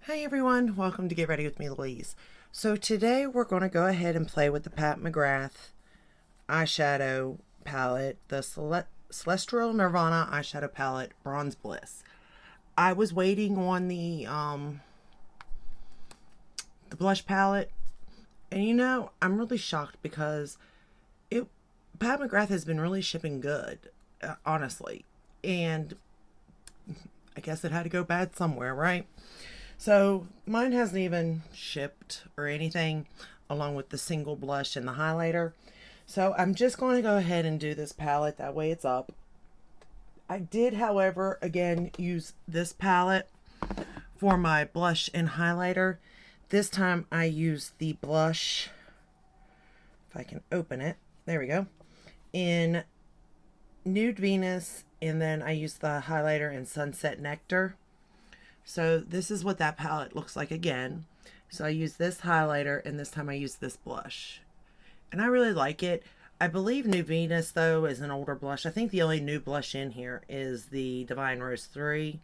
Hi everyone, welcome to Get Ready with me, Louise. So today we're going to go ahead and play with the Pat McGrath eyeshadow palette, the Celestial Nirvana eyeshadow palette, Bronze Bliss. I was waiting on the blush palette, and I'm really shocked because it Pat McGrath has been really shipping good, honestly, and I guess it had to go bad somewhere, right? So mine hasn't even shipped or anything, along with the single blush and the highlighter. So I'm just going to go ahead and do this palette. That way it's up. I did, however, again, use this palette for my blush and highlighter. This time I used the blush, if I can open it, there we go, in Nude Venus, and then I used the highlighter in Sunset Nectar. So this is what that palette looks like again. So I use this highlighter, and this time I use this blush. And I really like it. I believe New Venus, though, is an older blush. I think the only new blush in here is the Divine Rose 3.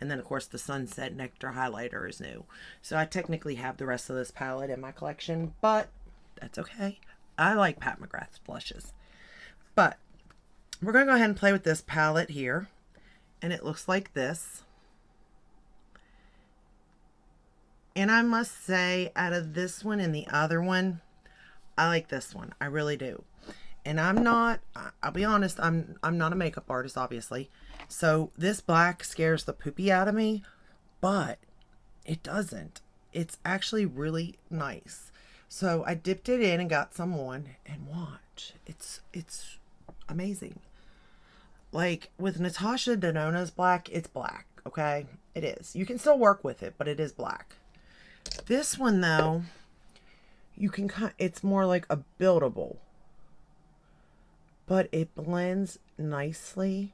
And then, of course, the Sunset Nectar highlighter is new. So I technically have the rest of this palette in my collection, but that's okay. I like Pat McGrath's blushes. But we're going to go ahead and play with this palette here. And it looks like this. And I must say, out of this one and the other one, I like this one. I really do. And I'll be honest, I'm not a makeup artist, obviously. So this black scares the poopy out of me, but it doesn't. It's actually really nice. So I dipped it in and got some on, and watch. It's amazing. Like with Natasha Denona's black, it's black, okay? It is. You can still work with it, but it is black. This one, though, it's more like a buildable, but it blends nicely.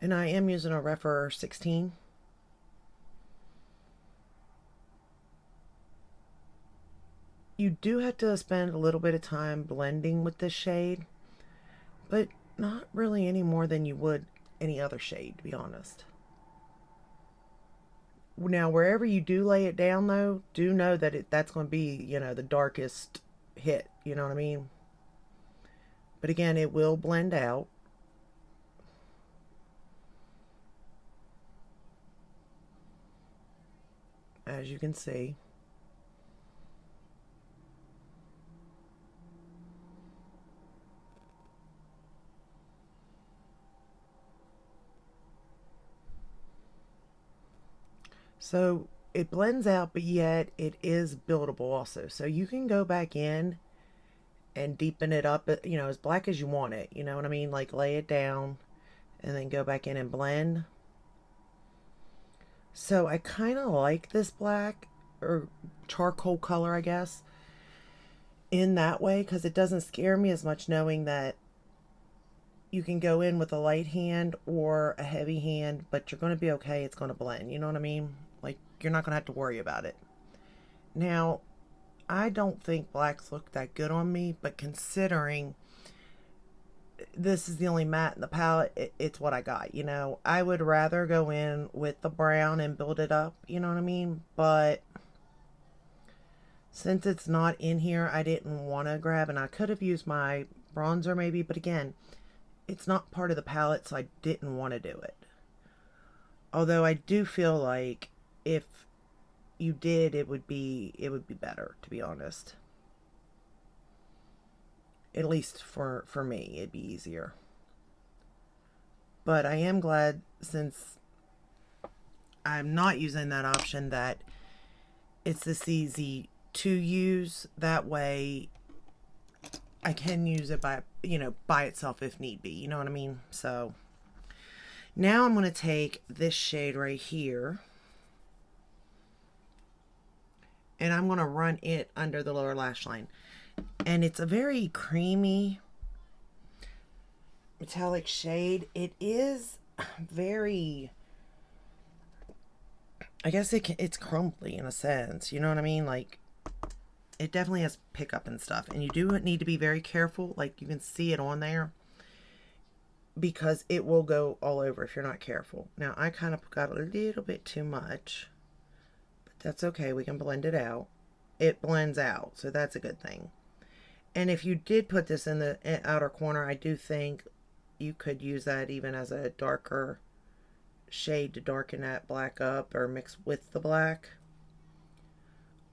And I am using a Refer 16. You do have to spend a little bit of time blending with this shade, but not really any more than you would any other shade, to be honest. Now, wherever you do lay it down, though, do know that that's going to be, the darkest hit, you know what I mean? But again, it will blend out. As you can see. So it blends out, but yet it is buildable also. So you can go back in and deepen it up, as black as you want it. You know what I mean? Like lay it down and then go back in and blend. So I kind of like this black or charcoal color, I guess, in that way, because it doesn't scare me as much knowing that you can go in with a light hand or a heavy hand, but you're going to be okay. It's going to blend. You know what I mean? Like, you're not going to have to worry about it. Now, I don't think blacks look that good on me, but considering this is the only matte in the palette, it's what I got. I would rather go in with the brown and build it up. You know what I mean? But since it's not in here, I didn't want to grab, and I could have used my bronzer maybe, but again, it's not part of the palette, so I didn't want to do it. Although I do feel like if you did, it would be better, to be honest. At least for me, it'd be easier. But I am glad, since I'm not using that option, that it's this easy to use. That way I can use it by itself if need be. You know what I mean? So now I'm going to take this shade right here, and I'm going to run it under the lower lash line. And it's a very creamy metallic shade. It is very, I guess it's crumbly in a sense. You know what I mean? Like, It definitely has pickup and stuff. And you do need to be very careful. Like, you can see it on there, because it will go all over if you're not careful. Now, I kind of got a little bit too much, but that's okay. We can blend it out. It blends out, so that's a good thing. And if you did put this in the outer corner, I do think you could use that even as a darker shade to darken that black up or mix with the black.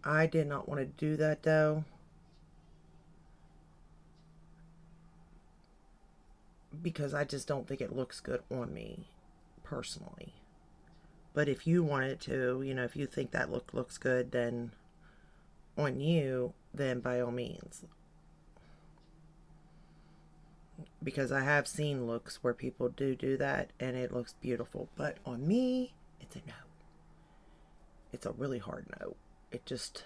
I did not want to do that though, because I just don't think it looks good on me personally. But if you wanted to, you know, if you think that looks good then on you, then by all means. Because I have seen looks where people do that and it looks beautiful, but on me it's a no. It's a really hard no. It just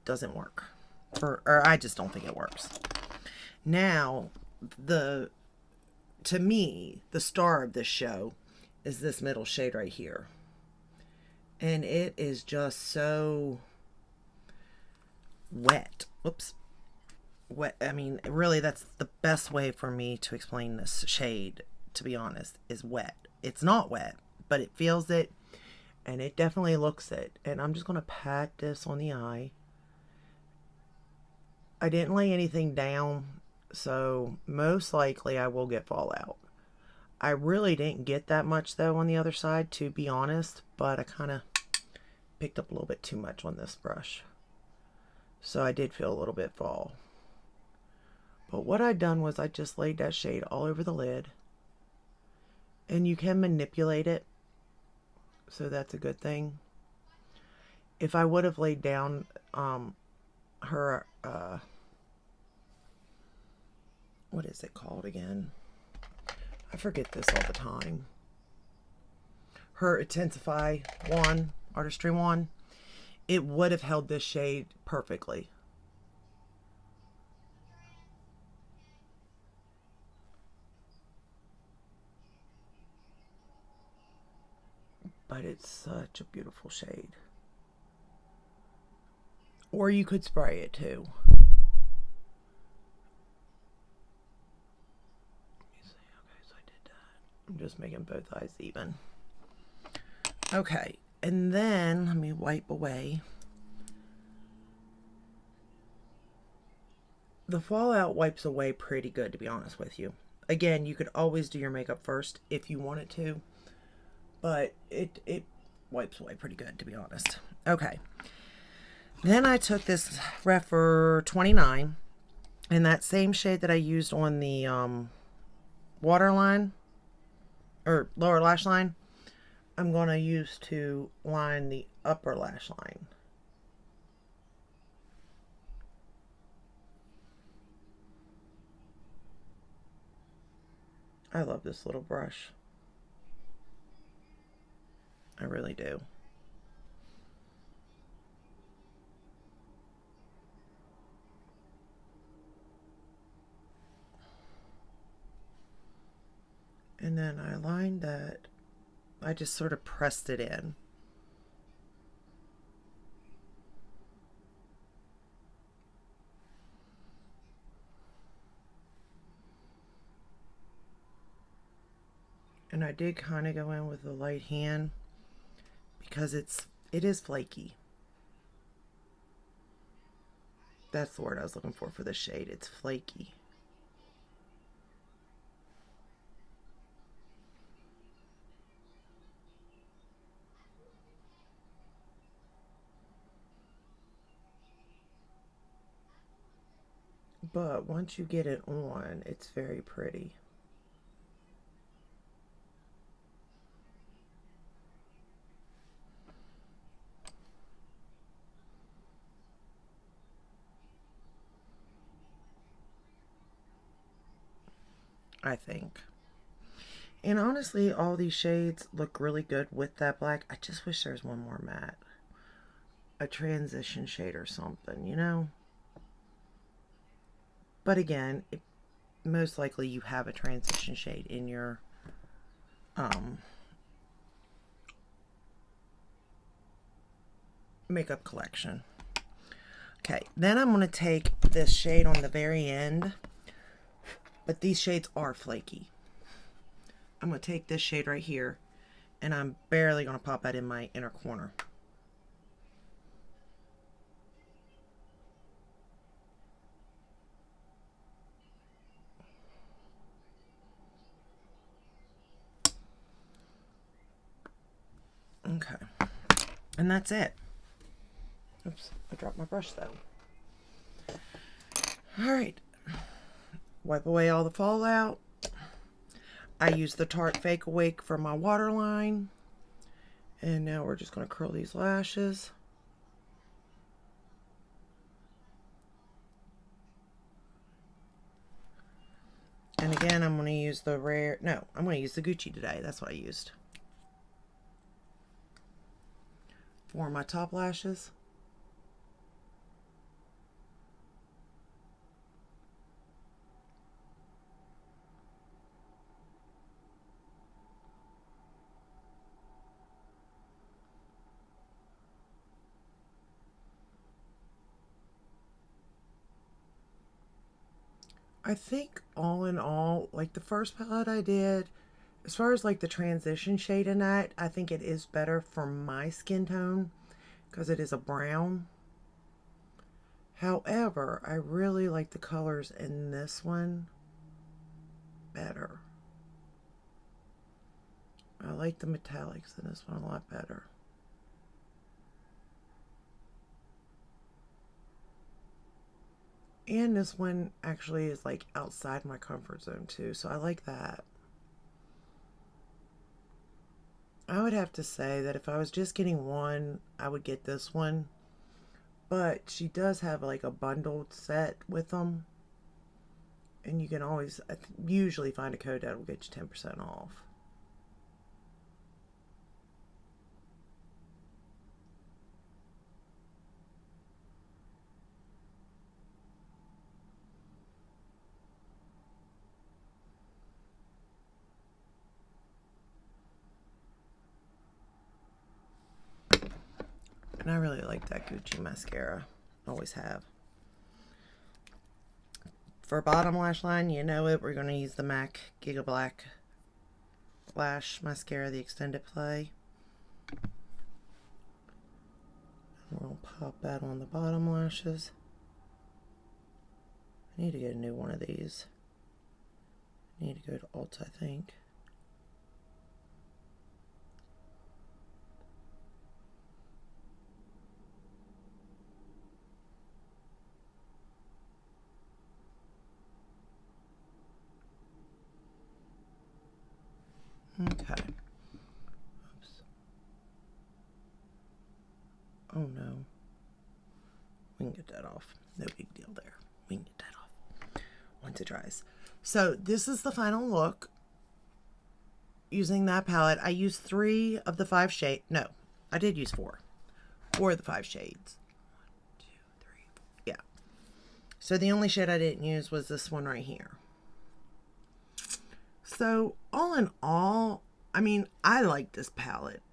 doesn't work, or I just don't think it works. Now, to me, the star of this show is this middle shade right here. And it is just so wet. Whoops. Wet. I mean, really, that's the best way for me to explain this shade, to be honest, is wet. It's not wet, but it feels it, and it definitely looks it. And I'm just going to pat this on the eye. I didn't lay anything down, so most likely I will get fallout. I really didn't get that much though on the other side, to be honest, but I kind of picked up a little bit too much on this brush. So I did feel a little bit fall. But what I'd done was I just laid that shade all over the lid. And you can manipulate it, so that's a good thing. If I would have laid down her, what is it called again? I forget this all the time. Her Intensify wand, Artistry wand, it would have held this shade perfectly. But it's such a beautiful shade. Or you could spray it too. I'm just making both eyes even. Okay, and then let me wipe away. The fallout wipes away pretty good, to be honest with you. Again, you could always do your makeup first if you wanted to, but it wipes away pretty good, to be honest. Okay, then I took this Rephr 29 in that same shade that I used on the waterline, or lower lash line. I'm going to use to line the upper lash line. I love this little brush. I really do. And then I lined that. I just sort of pressed it in. And I did kind of go in with the light hand because it is flaky. That's the word I was looking for this shade. It's flaky. But once you get it on, it's very pretty. I think. And honestly, all these shades look really good with that black. I just wish there was one more matte. A transition shade or something, you know? But again, most likely you have a transition shade in your makeup collection. Okay, then I'm going to take this shade on the very end, but these shades are flaky. I'm going to take this shade right here, and I'm barely going to pop that in my inner corner. Okay, and that's it. Oops, I dropped my brush though. All right, wipe away all the fallout. I use the Tarte Fake Awake for my waterline. And now we're just going to curl these lashes. And again, I'm going to use the I'm going to use the Gucci today. That's what I used for my top lashes. I think all in all, like the first palette I did, as far as like the transition shade in that, I think it is better for my skin tone because it is a brown. However, I really like the colors in this one better. I like the metallics in this one a lot better. And this one actually is like outside my comfort zone too, so I like that. I would have to say that if I was just getting one, I would get this one. But she does have like a bundled set with them. And you can always usually find a code that will get you 10% off. And I really like that Gucci mascara. Always have. For bottom lash line, you know it, we're going to use the MAC Giga Black Lash Mascara, the extended play. We'll pop that on the bottom lashes. I need to get a new one of these. I need to go to Ulta, I think. Okay. Oops. Oh no. We can get that off. No big deal there. We can get that off once it dries. So this is the final look using that palette. I used 3 of the 5 shades. No, I did use 4. 4 of the 5 shades. 1, 2, 3, 4. Yeah. So the only shade I didn't use was this one right here. So all in all, I mean, I like this palette.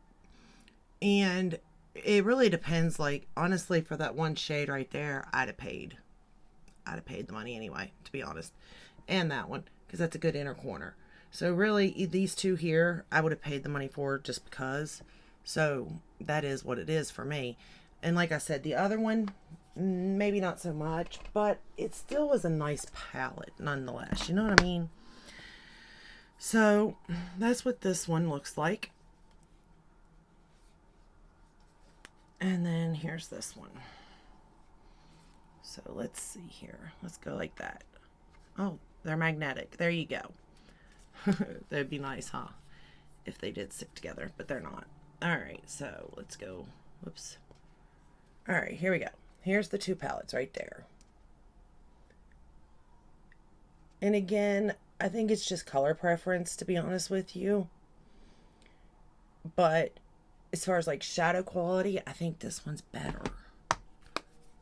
And it really depends, like, honestly, for that one shade right there, I'd have paid the money anyway, to be honest. And that one, because that's a good inner corner. So really, these two here, I would have paid the money for just because. So that is what it is for me. And like I said, the other one, maybe not so much, but it still was a nice palette nonetheless. You know what I mean? So that's what this one looks like. And then here's this one. So let's see here. Let's go like that. Oh, they're magnetic. There you go. That'd be nice, huh? If they did stick together, but they're not. All right, so let's go. Whoops. All right, here we go. Here's the 2 palettes right there. And again, I think it's just color preference, to be honest with you. But as far as like shadow quality, I think this one's better,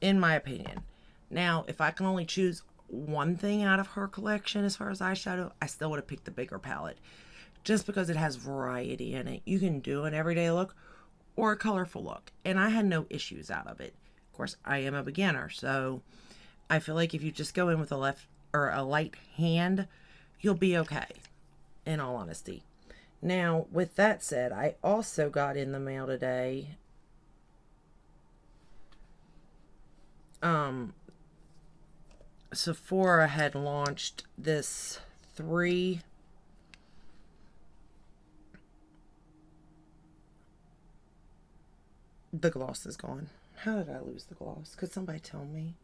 in my opinion. Now, if I can only choose one thing out of her collection as far as eyeshadow, I still would have picked the bigger palette, just because it has variety in it. You can do an everyday look or a colorful look, and I had no issues out of it. Of course, I am a beginner, so I feel like if you just go in with a left or a light hand, you'll be okay, in all honesty. Now, with that said, I also got in the mail today Sephora had launched this the gloss is gone. How did I lose the gloss? Could somebody tell me?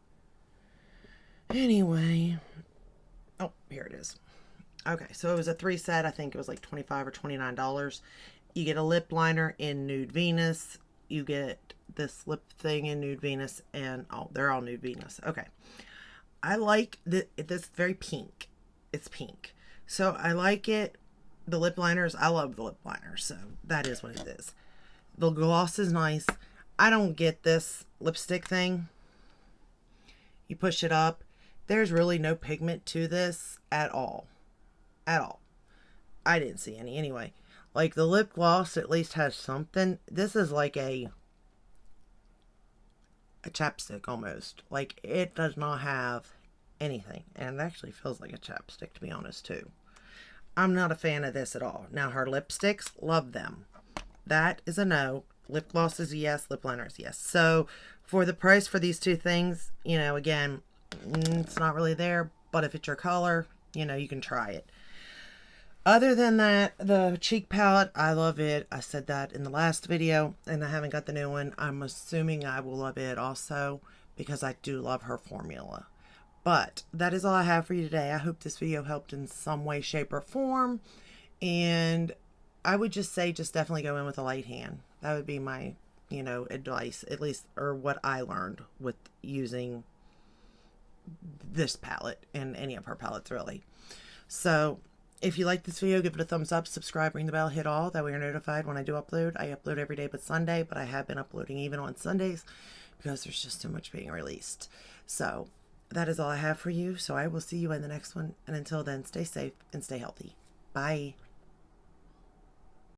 Anyway. Oh, here it is. Okay, so it was a 3 set. I think it was like $25 or $29. You get a lip liner in Nude Venus. You get this lip thing in Nude Venus. And, oh, they're all Nude Venus. Okay. I like this very pink. It's pink. So I like it. The lip liners, I love the lip liners. So that is what it is. The gloss is nice. I don't get this lipstick thing. You push it up. There's really no pigment to this at all. At all. I didn't see any anyway. Like the lip gloss at least has something. This is like a chapstick almost. Like it does not have anything. And it actually feels like a chapstick, to be honest, too. I'm not a fan of this at all. Now her lipsticks, love them. That is a no. Lip gloss is a yes. Lip liner is a yes. So for the price for these two things, you know, again, it's not really there. But if it's your color, you know, you can try it. Other than that, the cheek palette, I love it. I said that in the last video, and I haven't got the new one. I'm assuming I will love it also because I do love her formula. But that is all I have for you today. I hope this video helped in some way, shape, or form. And I would just say just definitely go in with a light hand. That would be my, you know, advice, at least, or what I learned with using this palette and any of her palettes, really. So if you like this video, give it a thumbs up, subscribe, ring the bell, hit all. That way you're notified when I do upload. I upload every day but Sunday, but I have been uploading even on Sundays because there's just too much being released. So that is all I have for you. So I will see you in the next one. And until then, stay safe and stay healthy. Bye.